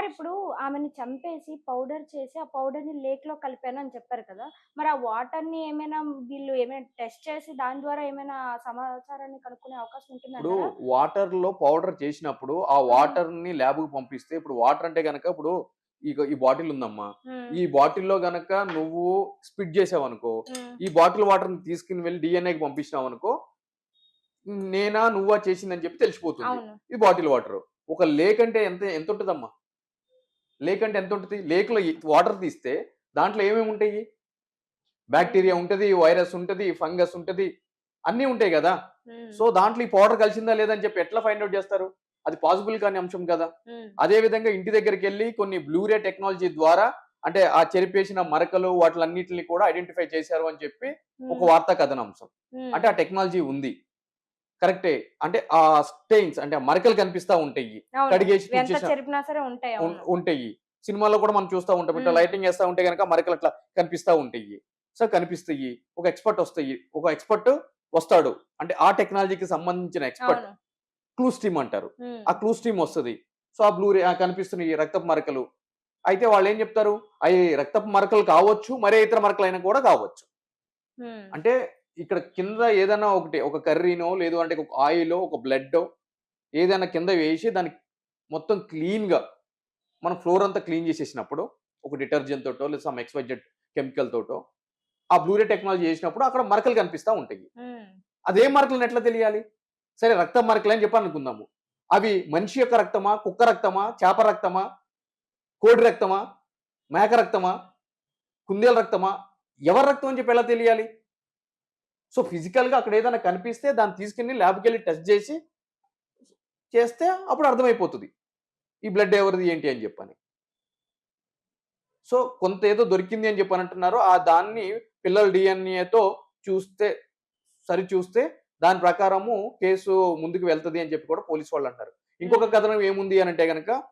Sir ఇప్పుడు ఆమెని చంపేసి పౌడర్ చేసి, ఆ పౌడర్‌ని లేక్‌లో కలిపానని చెప్పారు కదా! మరి ఆ వాటర్‌ని ఏమైనా వీళ్ళు ఏమైనా టెస్ట్ చేసి దాని ద్వారా ఏమైనా సమాచారాన్ని కనుక్కునే అవకాశం ఇప్పుడు ఉంటుందంటారా? వాటర్‌లో పౌడర్ చేసినప్పుడు, ఆ హ్మ్. వాటర్‌ని ల్యాబ్‌కి పంపిస్తే ఇప్పుడు వాటర్ అంటే గనక ఇప్పుడు ఈ బాటిల్ ఉందమ్మా. హ్మ్. ఈ బాటిల్‌లో గనక నువ్వు స్పిట్ చేసావనుకో, హ్మ్. ఈ బాటిల్ వాటర్‌ని తీసుకొని వెళ్లి డీఎన్ఏకి పంపించినావనుకో, నేనా, నువ్వా చేసిందని చెప్పి తెలిసిపోతుంది. అవును. ఇది బాటిల్ వాటరు. ఒక లేక్ అంటే ఎంతుంటదమ్మా? లేక్ అంటే ఎంతుంటది? లేక్‌లో వాటర్ తీస్తే దాంట్లో ఏమేమి ఉంటాయి? హ్మ్. బాక్టీరియా ఉంటది, వైరస్ ఉంటది, ఫంగస్ ఉంటది. అన్నీ ఉంటాయి గదా! హ్మ్. సో, దాంట్లో ఈ పౌడర్ కలిసిందా లేదా అని చెప్పి ఎట్లా ఫైండ్ ఔట్ జేస్తారు? అది పాసిబుల్ కాని అంశం కదా! హ్మ్. అదే విధంగా ఇంటి దగ్గరికెళ్లి కొన్ని బ్లూ రే టెక్నాలజీ ద్వారా అంటే ఆ చెరిపేసిన మరకలు వాటిలన్నిటిని కూడా ఐడెంటిఫై చేశారు అని చెప్పి ఒక హ్మ్. వార్తా కథనాంశం. హ్మ్. అంటే ఆ టెక్నాలజీ ఉంది. కరెక్టే. అంటే ఆ స్టెయిన్స్ అంటే ఆ మరకలు కనిపిస్తా ఉంటాయి. అవును. కడిగేసి ఎంత తుడిచేసిన చెరిపినా సరే ఉంటాయి. అవును. ఉంటాయి. సినిమాల్లో కూడా మనం చూస్తా ఉంటాం. ఇట్లా హ్మ్. లైటింగ్ ఏస్తా ఉంటే గనక మరకలు అట్లా కనిపిస్తా ఉంటాయి. సో, కనిపిస్తాయి. ఒక ఎక్స్‌పర్ట్ వస్తాడు. అంటే ఆ టెక్నాలజీకి సంబంధించిన ఎక్స్‌పర్ట్. అవును. క్లూస్ టీమ్ అంటారు. హ్మ్. ఆ క్లూస్ టీమ్ వస్తది. సో, ఆ బ్లూ రే కనిపిస్తున్నాయి రక్తపు మరకలు. అయితే వాళ్ళేం చెప్తారు? అయి రక్తపు మరకలు కావచ్చు. మరే ఇతర మరకలైనా కూడా కావచ్చు. హ్మ్. అంటే ఇక్కడ కింద ఏదన్నా ఒకటి ఒక కర్రీనో లేదు అంటే ఒక ఆయిలో, ఒక బ్లడ్డో ఏదైనా కింద వేసి దాన్ని మొత్తం క్లీన్‌గా మనం ఫ్లోర్ అంతా క్లీన్ చేసేసినప్పుడు, ఒక డిటర్జెంట్ తోటో, లేదా సమ్ ఎక్స్‌వైజెడ్ కెమికల్ తోటో, ఆ బ్లూ రే టెక్నాలజీ చేసినప్పుడు అక్కడ మరకలు కనిపిస్తా ఉంటాయి. హ్మ్. అదే మరకలని ఎట్లా తెలియాలి? సరే రక్తం మరకలని చెప్పి అనుకుందాము. అవి మనిషి యొక్క రక్తమా? కుక్క రక్తమా? చేప రక్తమా? కోడి రక్తమా? మేక రక్తమా? కుందేలు రక్తమా? ఎవరి రక్తం అని చెప్పి ఎలా తెలియాలి? సో, ఫిజికల్‌గా అక్కడ ఏదైనా కనిపిస్తే దాన్ని తీసుకెళ్ళి ల్యాబ్‌కెళ్ళి టెస్ట్ చేసి చేస్తే అప్పుడు అర్థమైపోతది. ఈ బ్లడ్ ఎవరిది ఏంటి అని చెప్పని. సో, కొంత ఏదో దొరికింది అని చెప్పనంటున్నారు. దాన్ని పిల్లల డీఎన్ఏతో చూస్తే సరిచూస్తే దాని ప్రకారము కేసు ముందుకు వెళ్తది అని చెప్పి కూడా పోలీస్ వాళ్ళంటారు. ఇంకొక హ్మ్. కథనం ఏముంది అనంటే గనక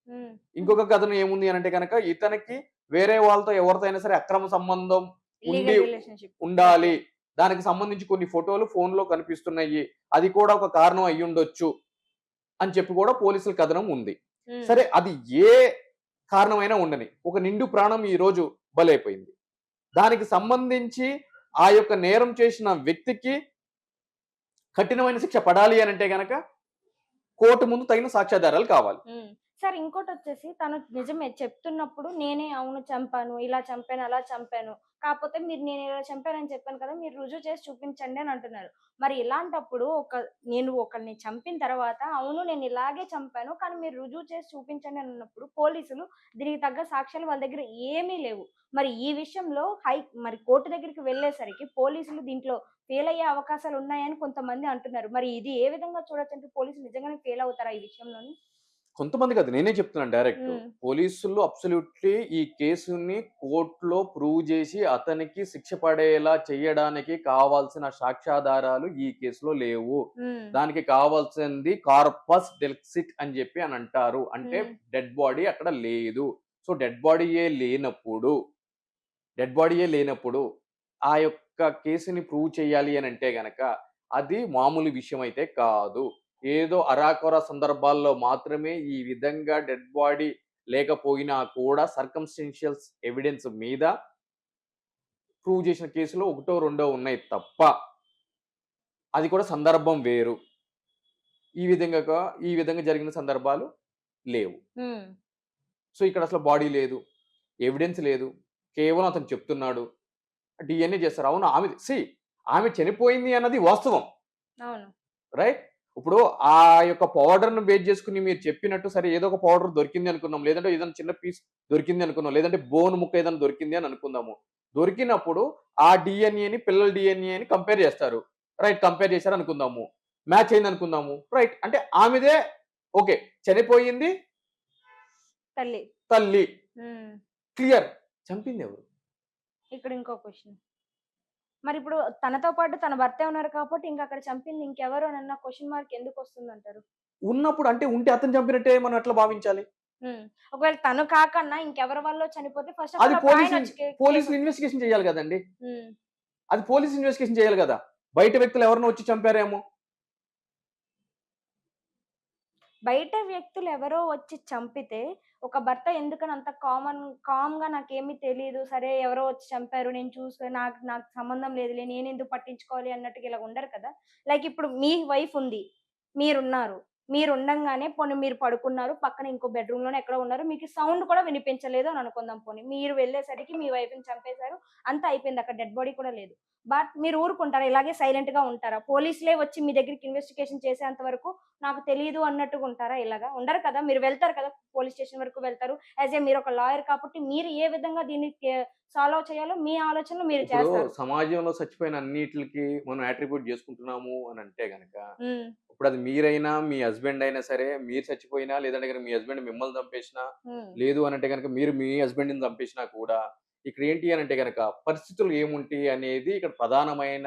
హ్మ్. ఇంకొక కథనం ఏముంది అనంటే గనక ఇతనికి వేరే వాళ్ళతో ఎవరితో అయినా సరే అక్రమ సంబంధం ఉండి లీగల్ రిలేషన్‌షిప్. ఓకే. ఉండాలి. దానికి సంబంధించి కొన్ని ఫోటోలు ఫోన్‌లో కనిపిస్తున్నాయి. అది కూడా ఒక కారణం అయ్యుండొచ్చు అని చెప్పి కూడా పోలీసుల కథనం ఉంది. హ్మ్. సరే అది ఏ కారణమైనా ఉండని. ఒక నిండు ప్రాణం ఈరోజు బలైపోయింది. దానికి సంబంధించి ఆ యొక్క నేరం చేసిన వ్యక్తికి కఠినమైన శిక్ష పడాలి అనంటే గనక కోర్ట్ ముందు తగిన సాక్ష్యాధారాలు కావాలి. హ్మ్. సార్ ఇంకోటొచ్చేసి తను నిజమే చెప్తున్నప్పుడు నేనే అవును చంపాను, ఇలా చంపాను, అలా చంపాను. కాపోతే మీరు నేను ఇలా చంపానని చెప్పాను కదా! మీరు రుజువు చేసి చూపించండి అని అంటున్నారు. మరి ఇలాంటప్పుడు నేను ఒకడిని చంపిన తర్వాత అవును నేను ఇలాగే చంపాను. కానీ మీరు రుజువు చేసి చూపించండి అని అన్నప్పుడు పోలీసులు దీనికి తగ్గ సాక్ష్యాలు వాళ్ళ దగ్గర ఏమీ లేవు. మరి ఈ విషయంలో మరి కోర్ట్ దగ్గరికి వెళ్ళేసరికి పోలీసులు దీంట్లో ఫెయిల్ అయ్యే అవకాశాలున్నాయని కొంతమంది అంటున్నారు. మరి ఇది ఏ విధంగా చూడొచ్చంటే పోలీసులు నిజంగానే ఫెయిల్ అవుతారా ఈ విషయంలోని? కొంతమంది కాదు నేనే చెప్తున్నాను డైరెక్ట్. హ్మ్. పోలీసులు అబ్సల్యూట్‌లీ ఈ కేసుని కోర్ట్‌లో ప్రూవ్ చేసి అతనికి శిక్ష పడేలా చేయడానికి కావాల్సిన సాక్ష్యాధారాలు ఈ కేసులో లేవు. హ్మ్. దానికి కావాల్సింది కార్పస్ డెలిసిట్ అని చెప్పి అంటారు. అంటే హ్మ్. డెడ్ బాడీ అక్కడ లేదు. సో, డెడ్ బాడీయే లేనప్పుడు ఆ యొక్క కేసుని ప్రూవ్ చేయాలి అనంటే గనక అది మామూలు విషయం అయితే కాదు. ఏదో అరాకొర సందర్భాల్లో మాత్రమే ఈ విధంగా డెడ్ బాడీ లేకపోయినా కూడా సర్కమ్‌స్టెన్షియల్స్ ఎవిడెన్స్ మీద ప్రూవ్ చేసిన కేసులు ఒకటో, రెండో ఉన్నాయి తప్ప, అది కూడా సందర్భం వేరు. ఈ విధంగా జరిగిన సందర్భాలు లేవు. హ్మ్. సో, ఇక్కడ అసలు బాడీ లేదు. ఎవిడెన్స్ లేదు. కేవలం అతను చెప్తున్నాడు. డీఎన్ఏ చేస్తారు. అవును. ఆమె చనిపోయింది అన్నది వాస్తవం. అవును. రైట్? ఇప్పుడు ఆ యొక్క పౌడర్‌ని బేస్ చేసుకొని మీరు చెప్పినట్టు సరే ఏదో ఒక పౌడర్ దొరికింది అనుకుందాం. లేదంటే ఏదైనా చిన్న పీస్ దొరికింది అనుకుందాం. లేదంటే బోన్ ముక్క ఏదైనా దొరికింది అని అనుకుందాము. దొరికినప్పుడు ఆ డీఎన్ఏని పిల్లల డీఎన్ఏని కంపేర్ చేస్తారు. రైట్. కంపేర్ చేశారు అనుకుందాము. మ్యాచ్ అయింది అనుకుందాము. రైట్. అంటే ఆమెదే ఓకే. చనిపోయింది తల్లి. తల్లి. హ్మ్. క్లియర్. చంపిందెవరు? ఇక్కడ ఇంకో క్వెషన్. మరిప్పుడు తనతో పాటు తన భర్తే ఉన్నారు కాబట్టి ఇంకక్కడ చంపింది ఇంకెవరు అనన్న క్వెషన్ మార్క్ ఎందుకొస్తుందంటారు? ఉన్నప్పుడు అంటే ఉంటే అతను చంపినట్టే మనం ఎట్లా భావించాలి? హ్మ్. ఒకవేళ తను కాకన్నా ఇంకెవరి వల్లో చనిపోతే ఫస్ట్ ఆఫ్ అది ఆల్ అప్పుడాయనొచ్చి పోలీసులు కేసొస్తది. ఇన్వెస్టిగేషన్ చేయాలి గదండీ! హ్మ్. అది పోలీస్ ఇన్వెస్టిగేషన్ చేయాలి గదా! బయట వ్యక్తులు ఎవరైనా వచ్చి చంపారేమో! బయట వ్యక్తులు ఎవరో వచ్చి చంపితే, ఒక భర్త ఎందుకని అంత కామ్‌గా నాకేమి తెలీదు. సరే ఎవరో వచ్చి చంపారు. నేను నాకు నాకు సంబంధం లేదులే. నేనెందుకు పట్టించుకోవాలి అన్నట్టుగా ఇలా ఉండరు కదా! లైక్ ఇప్పుడు మీ వైఫ్ ఉంది. మీరున్నారు. మీరుండంగానే పోనీ మీరు పడుకున్నారు. పక్కన ఇంకో బెడ్‌రూమ్‌లోనే ఎక్కడో ఉన్నారు. మీకు సౌండ్ కూడా వినిపించలేదు అని అనుకుందాం పోనీ. మీరు వెళ్ళేసరికి మీ వైఫ్‌ని చంపేసారు. అంతా అయిపోయింది. అక్కడ డెడ్ బాడీ కూడా లేదు. బట్ మీరు ఊరుకుంటారా? ఇలాగే సైలెంట్‌గా ఉంటారా? పోలీసులే వచ్చి మీ దగ్గరికి ఇన్వెస్టిగేషన్ చేసేంత వరకు నాకు తెలీదు అన్నట్టుగా ఉంటారా ఇలాగా? ఉండరు కదా! మీరు వెళ్తారు కదా! పోలీస్ స్టేషన్ వరకు వెళ్తారు. మీరొక లాయర్ కాబట్టి మీరు ఏ విధంగా దీన్ని సాల్వ్ చేయాలో మీ ఆలోచనలు మీరు ఇప్పుడు చేస్తారు. సమాజంలో చచ్చిపోయిన అన్నిట్లికి మనం అట్రిబ్యూట్ చేసుకుంటున్నాము అని అంటే గనక, హ్మ్. ఇప్పుడది మీరైనా, మీ హస్బెండ్ అయినా సరే, మీరు చచ్చిపోయినా, లేదంటే గనక మీ హస్బెండ్ మిమ్మల్ని చంపేసినా, హ్మ్. లేదు అనంటే గనక మీరు మీ హస్బెండ్‌ని చంపేసినా కూడా, ఇక్కడేంటి అనంటే గనక పరిస్థితులు ఏముంటాయి అనేది ఇక్కడ ప్రధానమైన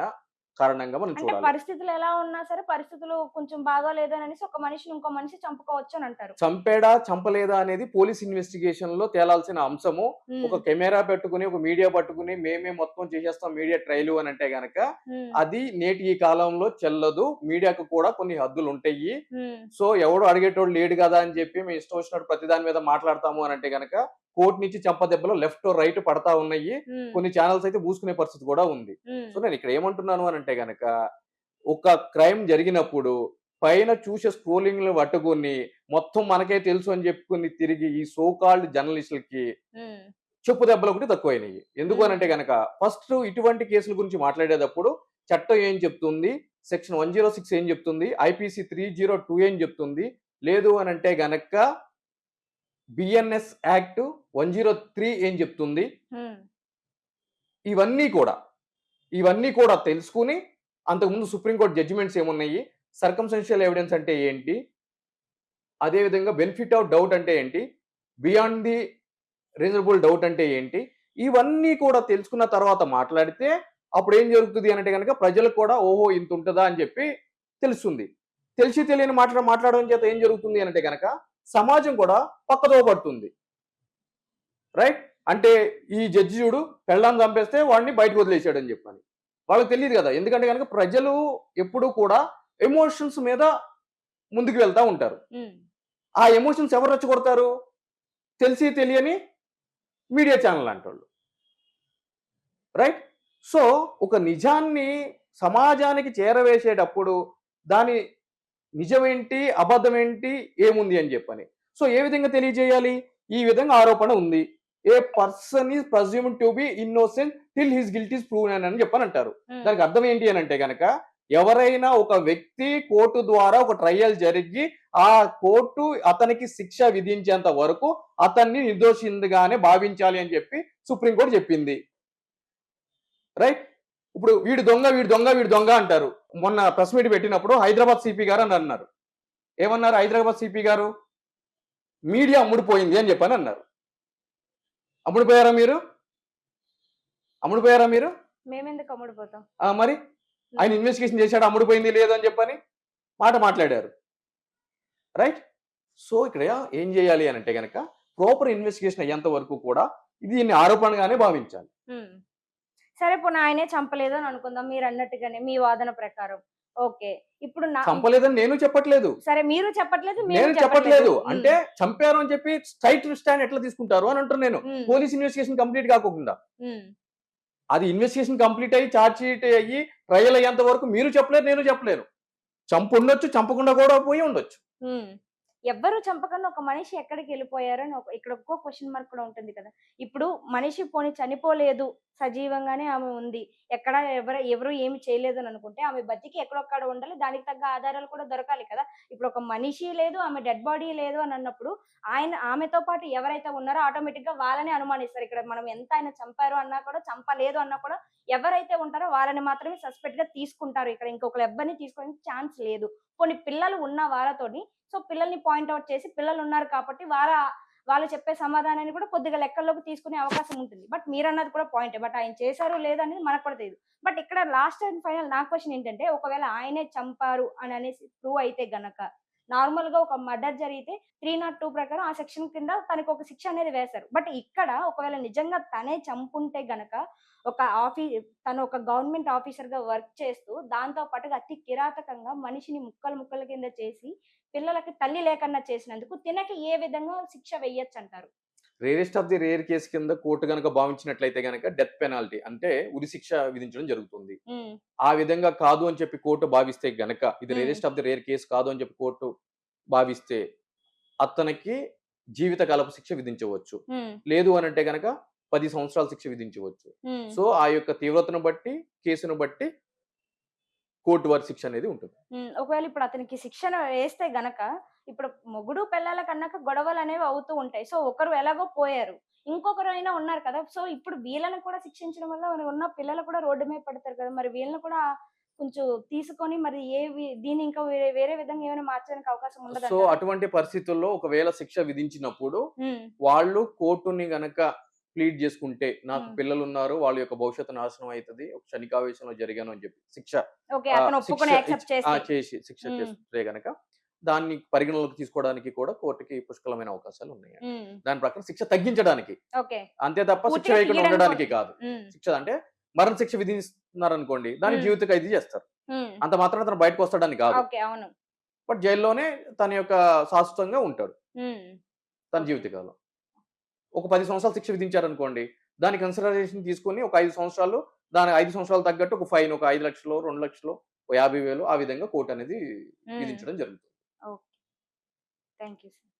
కారణంగా మనం అంటే చూడాలి. పరిస్థితులు ఎలా ఉన్నా సరే, పరిస్థితులు కొంచెం బాగోలేదు అనేసి ఒక మనిషిని ఇంకో మనిషి చంపుకోవచ్చు అని అంటారు. చంపాడా? చంపలేదా? అనేది పోలీస్ ఇన్వెస్టిగేషన్‌లో తేలాల్సిన అంశము. హ్మ్. ఒక కెమెరా పెట్టుకొని, ఒక మీడియా పట్టుకొని, మేమే మొత్తం చేసేస్తాం మీడియా ట్రైలు అనంటే గనక, హ్మ్. అది నేటి ఈ కాలంలో చెల్లదు. మీడియాకు కూడా కొన్ని హద్దులుంటయి. హ్మ్. సో, ఎవడు అడిగేటోడు లేడు గదా! అని జెప్పి మేము ఇష్టం వచ్చినట్టు ప్రతి దాని మీద మాట్లాడతాము అనంటే గనక, కోర్ట్ నుంచి చెంపదెబ్బలు లెఫ్ట్, రైట్ పడతా ఉన్నయి. హ్మ్. కొన్ని ఛానెల్స్ అయితే మూసుకునే పరిస్థితి కూడా ఉంది. హ్మ్. సో, నేనిక్కడ ఏమంటున్నాను అనంటే గనక, ఒక క్రైమ్ జరిగినప్పుడు పైన చూసే స్క్రోలింగ్‌లు పట్టుకొని, మొత్తం మనకే తెలుసు అని జెప్పుకొని తిరిగి ఈ సో కాల్డ్ జర్నలిస్ట్‌లకి హ్మ్. చెప్పు దెబ్బలొకటి తక్కువైనయి. ఎందుకు హ్మ్. అనంటే గనక, ఫస్ట్ ఇటువంటి కేసుల గురించి మాట్లాడేటప్పుడు చట్టం ఏం చెప్తుంది? సెక్షన్ 106 ఏం చెప్తుంది? ఐపీసీ 302 ఏం చెప్తుంది? లేదు అనంటే గనక బిఎన్ఎస్ యాక్ట్ 103 ఏం చెప్తుంది? హ్మ్. ఇవన్నీ కూడా, ఇవన్నీ కూడా తెలుసుకొని, అంతకుముందు సుప్రీం కోర్ట్ జడ్జిమెంట్స్ ఏమున్నయి? సర్కమ్‌స్టెన్షియల్ ఎవిడెన్స్ అంటే ఏంటి? అదే విధంగా బెనిఫిట్ ఆఫ్ డౌట్ అంటే ఏంటి? బియాండ్ ది రీజనబుల్ డౌట్ అంటే ఏంటి? ఇవన్నీ కూడా తెలుసుకున్న తర్వాత మాట్లాడితే అప్పుడేం జరుగుతది అనంటే గనక ప్రజలకు కూడా ఓహో! ఇంతుంటదా అని జెప్పి తెలుస్తుంది. తెలిసి తెలియని మాట్లాడడం చేత ఏం జరుగుతుంది అనంటే గనక సమాజం కూడా పక్కదోవ పడుతుంది. రైట్? అంటే ఈ జడ్జి జూడు పెళ్ళాన్ని చంపేస్తే వాడిని బయటకు వదిలేసాడని జెప్పని. వాళ్ళకి తెలీదు గదా! ఎందుకంటే గనక ప్రజలు ఎప్పుడూ కూడా ఎమోషన్స్ మీద ముందుకు వెళ్తా ఉంటారు. హ్మ్. ఆ ఎమోషన్స్ ఎవరు రెచ్చగొడతారు? తెలిసి తెలియని మీడియా ఛానల్ లాంటోళ్ళు. రైట్? సో, ఒక నిజాన్ని సమాజానికి చేరవేసేటప్పుడు దాని నిజమేంటి? అబద్ధమేంటి? ఏముంది అని జెప్పని. సో, ఏ విధంగా తెలియజేయాలి? ఈ విధంగా ఆరోపణ ఉంది. A person is presumed to be innocent till his guilt is proven అని చెప్పనంటారు. హ్మ్. దానికి అర్థం ఏంటి అనంటే గనక, ఎవరైనా ఒక వ్యక్తి కోర్టు ద్వారా ఒక ట్రయల్ జరిగి, ఆ కోర్టు అతనికి శిక్ష విధించేంత వరకు అతన్ని నిర్దోషిందిగానే భావించాలి అని చెప్పి సుప్రీం కోర్ట్ చెప్పింది. రైట్? ఇప్పుడు వీడు దొంగ, వీడు దొంగ, వీడు దొంగ అంటారు. మొన్న ప్రెస్ మీట్ పెట్టినప్పుడు హైదరాబాద్ సిపి గారు అని అన్నారు. ఏమన్నారు హైదరాబాద్ సిపి గారు? మీడియా అమ్ముడుపోయింది అని చెప్పని అన్నారు. అమ్ముడుపోయారా మీరు? అమ్ముడుపోయారా మీరు? మేమెందుకు అమ్ముడుపోతాం? మరి? ఆయన హ్మ్. ఇన్వెస్టిగేషన్ చేసాడా అమ్ముడుపోయింది లేదు అని చెప్పని? మాట మాట్లాడారు. రైట్? సో, ఇక్కడ ఏం చేయాలి అనంటే గనక ప్రాపర్ ఇన్వెస్టిగేషన్ అయ్యేంత వరకు కూడా దీన్ని ఆరోపణగానే భావించాలి. హ్మ్. సరే పోనీ ఆయనే చంపలేదు అని అనుకుందాం మీరన్నట్టుగానే మీ వాదన ప్రకారం. ఓకే. ఇప్పుడు చంపలేదని నేను చెప్పట్లేదు. సరే మీరు చెప్పట్లేదు, మేము నేను చెప్పట్లేదు. చెప్పట్లేదు. హ్మ్. అంటే చంపారు అని చెప్పి స్ట్రెయిట్ స్టాండ్ ఎట్లా తీసుకుంటారు అని అంటున్నా నేను. హ్మ్. పోలీస్ ఇన్వెస్టిగేషన్ కంప్లీట్ కాకోకుండా. హ్మ్. అది ఇన్వెస్టిగేషన్ కంప్లీట్ అయ్యి, చార్జ్ షీట్ అయ్యి, ట్రయల్ అయ్యేంత వరకు మీరు చెప్పలేరు, నేను చెప్పలేను. చంపుండొచ్చు, చంపకుండా కూడా పోయి ఉండొచ్చు. హ్మ్. ఎవ్వరు చంపకుండా ఒక మనిషి ఎక్కడికెళ్ళిపోయారని ఇక్కడ ఇంకో క్వెషన్ మార్క్ కూడా ఉంటుంది కదా! ఇప్పుడు మనిషి పోనీ చనిపోలేదు. సజీవంగానే ఆమె ఉంది. ఎక్కడ ఎవరు ఏమి చేయలేదని అనుకుంటే, ఆమె బతికి ఎక్కడొక్కడ ఉండాలి. దానికి తగ్గ ఆధారాలు కూడా దొరకాలి కదా! ఇప్పుడు ఒక మనిషి లేదు, ఆమె డెడ్ బాడీ లేదు అని అన్నప్పుడు, ఆమెతో పాటు ఎవరైతే ఉన్నారో ఆటోమేటిక్‌గా వాళ్ళనే అనుమానిస్తారు. ఇక్కడ మనం ఎంత ఆయన చంపారు అన్నా కూడా, చంపలేదు అన్నా కూడా ఎవరైతే ఉంటారో వాళ్ళని మాత్రమే సస్పెక్ట్‌గా తీసుకుంటారు. ఇక్కడ ఇంకొకళ్ళు ఎవ్వరిని తీసుకోవడానికి ఛాన్స్ లేదు. పోనీ పిల్లలు ఉన్న వాళ్ళతోని సో, పిల్లల్ని పాయింట్ ఔట్ చేసి పిల్లలున్నారు కాబట్టి వాళ్ళు చెప్పే సమాధానాన్ని కూడా కొద్దిగా లెక్కల్లోకి తీసుకునే అవకాశం ఉంటుంది. బట్ మీరన్నది కూడా పాయింటే. బట్ ఆయన చేశారో లేదో అనేది మనకు కూడా తెలీదు. బట్ ఇక్కడ లాస్ట్ అండ్ ఫైనల్ నా క్వెషన్ ఏంటంటే, ఒకవేళ ఆయనే చంపారు అని అనేసి ప్రూవ్ అయితే గనక, నార్మల్ గా ఒక మర్డర్ జరిగితే 302 ప్రకారం ఆ సెక్షన్ కింద తనకి ఒక శిక్ష అనేది వేశారు. బట్ ఇక్కడ ఒకవేళ నిజంగా తనే చంపుంటే గనక ఒక ఆఫీ తను ఒక గవర్నమెంట్ ఆఫీసర్ గా వర్క్ చేస్తూ దాంతో పాటుగా అతి కిరాతకంగా మనిషిని ముక్కలు ముక్కల కింద చేసి పిల్లలకి తల్లి లేకుండా చేసినందుకు తినకి ఏ విధంగా శిక్ష వేయొచ్చు అంటారు? Rarest of the rare case కింద కోర్టు గనక భావించినట్లయితే గనక డెత్ పెనాల్టీ అంటే ఉరి శిక్ష విధించడం జరుగుతుంది. హ్మ్. ఆ విధంగా కాదు అని చెప్పి కోర్టు భావిస్తే గనక ఇది హ్మ్. Rarest of the rare case కాదు అని చెప్పి కోర్టు భావిస్తే అతనికి జీవిత కాలపు శిక్ష విధించవచ్చు. హ్మ్. లేదు అనంటే గనక 10 సంవత్సరాల శిక్ష విధించవచ్చు. హ్మ్. సో, ఆ యొక్క తీవ్రతను బట్టి, కేసును బట్టి కోర్టు వారి శిక్ష అనేది ఉంటుంది. ఒకవేళ ఇప్పుడు అతనికి శిక్షణ వేస్తే గనక, ఇప్పుడు మొగుడు పెళ్ళాలకన్నాక గొడవలనేవి అవుతూ ఉంటాయి. సో, ఒకరు ఎలాగో పోయారు. ఇంకొకరైనా ఉన్నారు కదా! సో, ఇప్పుడు వీళ్ళని కూడా శిక్షించడం వల్ల ఉన్న పిల్లలు కూడా రోడ్డు మీద పడతారు కదా! మరి వీళ్ళని కూడా కొంచెం తీసుకొని మరి దీన్ని ఇంకా వేరే వేరే విధంగా ఏమైనా మార్చడానికి అవకాశం సో, ఉండదంటారా? అటువంటి పరిస్థితుల్లో ఒకవేళ శిక్ష విధించినప్పుడు హ్మ్. వాళ్ళు కోర్టుని గనక ప్లీడ్ చేసుకుంటే, నాకు హ్మ్. పిల్లలున్నారు. వాళ్ళ యొక్క భవిష్యత్తు నాశనం అయితది. ఒక క్షణికావేశంలో జరిగాను అని చెప్పి ఓకే. అతను శిక్ష ఒప్పుకొని యాక్సెప్ట్ చేస్తే. చేసి శిక్ష హ్మ్. చేస్తే గనక దాన్ని పరిగణలోకి తీసుకోవడానికి కూడా కోర్టుకి పుష్కలమైన అవకాశాలున్నాయి. హ్మ్. దాని ప్రకారం శిక్ష తగ్గించడానికి. ఓకే. అంతే తప్ప శిక్ష పూర్తిగా వేయకుండా తీయడానికి ఉండడానికి కాదు. హ్మ్. శిక్ష అంటే మరణ శిక్ష విధిస్తున్నారనుకోండి, దాన్ని హ్మ్. జీవిత ఖైదు చేస్తారు. హ్మ్. అంత మాత్రాన అతను బయటకొస్తాడని కాదు. ఓకే. అవును. బట్ జైల్లోనే తన యొక్క శాశ్వతంగా ఉంటాడు. హ్మ్. తన ఓకే. జీవితకాలం. ఒక 10 సంవత్సరాలు శిక్ష విధించారనుకోండి, దాని కన్సిడరేషన్ తీసుకొని ఒక 5 సంవత్సరాలు, దాని 5 సంవత్సరాలు తగ్గట్టు ఒక ఫైన్ ఒక 5,00,000 2,00,000 ఓ 50,000 ఆ విధంగా కోర్ట్ అనేది హ్మ్. విధించడం జరుగుతుంది. ఓకే. Thank you sir.